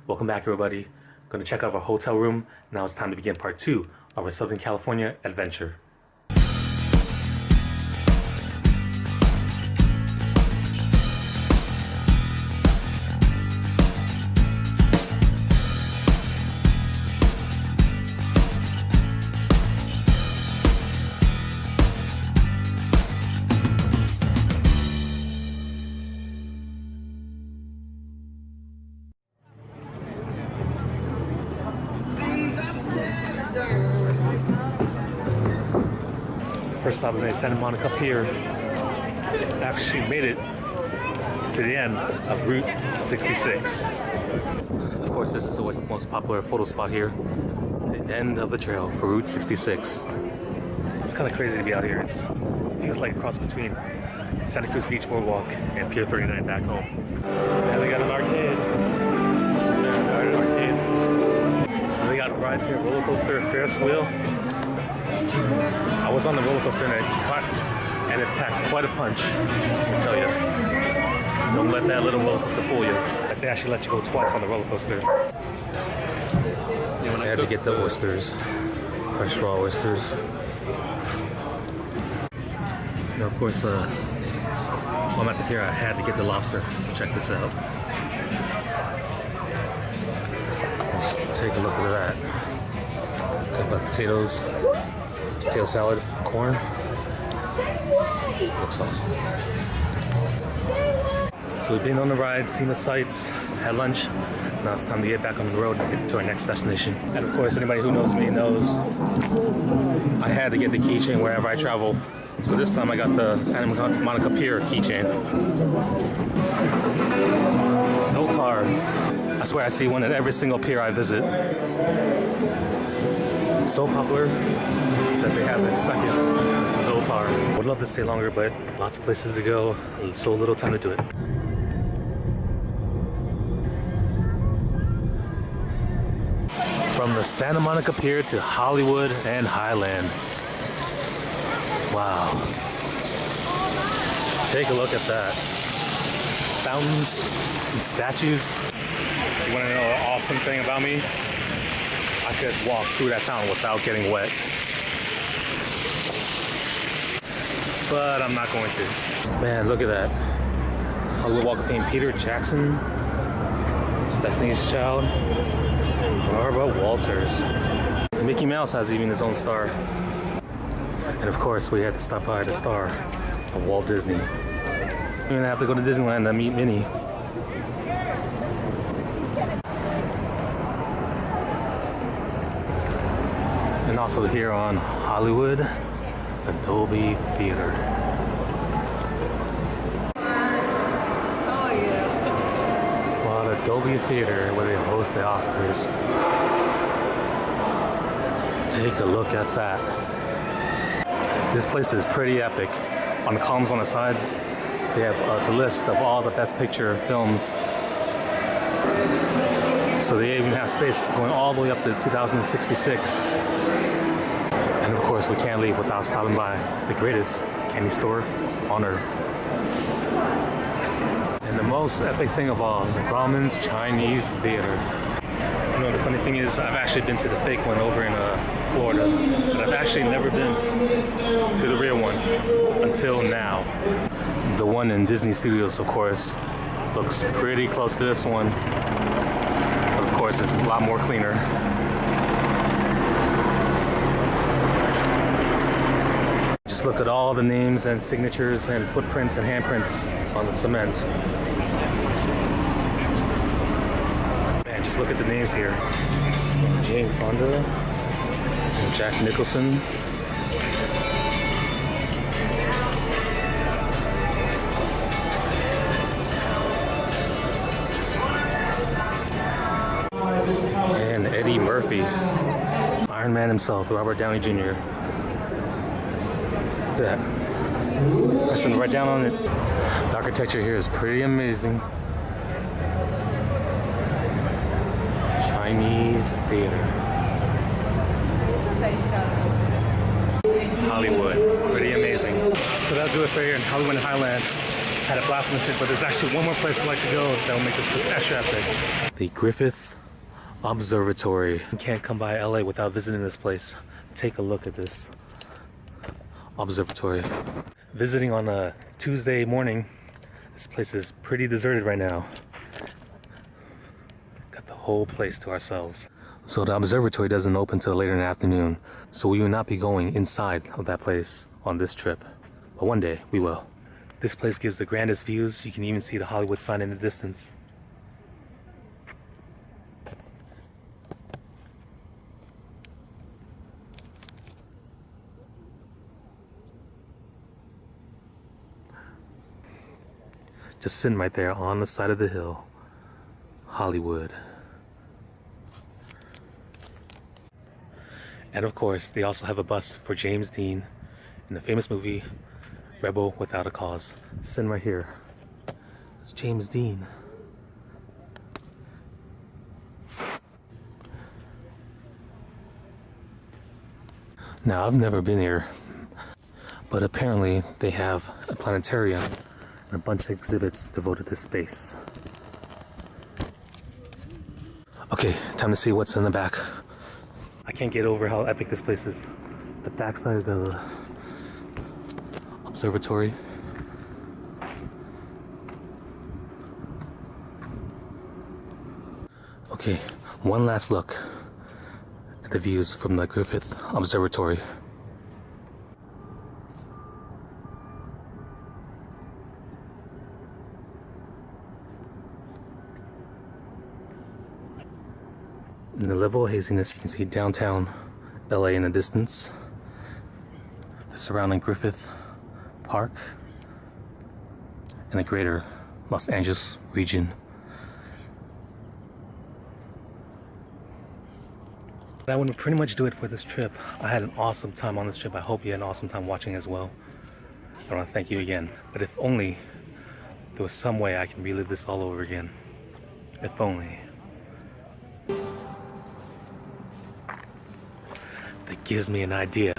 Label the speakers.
Speaker 1: Welcome back, everybody. Going to check out our hotel room. Now it's time to begin part 2 of our Southern California adventure. First stop is Santa Monica Pier. Actually made it to the end of Route 66. Of course, this is always the most popular photo spot here. The end of the trail for Route 66. It's kind of crazy to be out here. It feels like a cross between Santa Cruz Beach Boardwalk and Pier 39 back home. And they got an arcade. So they got rides here, roller coaster, Ferris wheel. I was on the roller coaster and it packs quite a punch, let me tell you. Don't let that little roller coaster fool you. They actually let you go twice on the roller coaster. I had to get the oysters, fresh raw oysters. Now, of course, while I'm at the pier, I had to get the lobster, so check this out. Let's take a look at that. Got the potatoes. Potato salad, corn. Looks awesome. So we've been on the ride, seen the sights, had lunch. Now it's time to get back on the road and head to our next destination. And of course, anybody who knows me knows I had to get the keychain wherever I travel. So this time I got the Santa Monica Pier keychain. Zoltar. I swear I see one at every single pier I visit. It's so popular that they have this second Zoltar. Would love to stay longer, but lots of places to go, so little time to do it. From the Santa Monica Pier to Hollywood and Highland. Wow. Take a look at that. Fountains and statues. You want to know an awesome thing about me? I could walk through that fountain without getting wet. But I'm not going to. Man, look at that. It's Hollywood Walk of Fame. Peter Jackson, Destiny's Child, Barbara Walters. Mickey Mouse has even his own star. And of course, we had to stop by the star of Walt Disney. We're gonna have to go to Disneyland to meet Minnie. And also here on Hollywood, Adobe Theater.
Speaker 2: Oh yeah.
Speaker 1: Well, Adobe Theater, where they host the Oscars. Take a look at that. This place is pretty epic. On the columns on the sides, they have the list of all the Best Picture films. So they even have space going all the way up to 2066. And of course, we can't leave without stopping by the greatest candy store on earth. And the most epic thing of all, the Grauman's Chinese Theater. You know, the funny thing is, I've actually been to the fake one over in Florida, but I've actually never been to the real one until now. The one in Disney Studios, of course, looks pretty close to this one. But of course, it's a lot more cleaner. Just look at all the names and signatures and footprints and handprints on the cement. Man, just look at the names here. Jane Fonda and Jack Nicholson. And Eddie Murphy. Iron Man himself, Robert Downey Jr. Look at that. Pressing right down on it. The architecture here is pretty amazing. Chinese Theater. Hollywood. Pretty amazing. So that'll do it for here in Hollywood and Highland. Had a blast on this trip, but there's actually one more place I'd like to go that will make this trip extra epic. The Griffith Observatory. You can't come by LA without visiting this place. Take a look at this observatory. Visiting on a Tuesday morning, this place is pretty deserted right now. Got the whole place to ourselves. So the observatory doesn't open till later in the afternoon, so we will not be going inside of that place on this trip. But one day, we will. This place gives the grandest views. You can even see the Hollywood sign in the distance. Just sitting right there on the side of the hill. Hollywood. And of course, they also have a bust for James Dean in the famous movie Rebel Without a Cause. Sitting right here. It's James Dean. Now, I've never been here, but apparently they have a planetarium and a bunch of exhibits devoted to space. Okay, time to see what's in the back. I can't get over how epic this place is. The backside of the observatory. Okay, one last look at the views from the Griffith Observatory. In the level of haziness, you can see downtown LA in the distance, the surrounding Griffith Park, and the greater Los Angeles region. That would pretty much do it for this trip. I had an awesome time on this trip. I hope you had an awesome time watching as well. I want to thank you again. But if only there was some way I can relive this all over again. If only. That gives me an idea.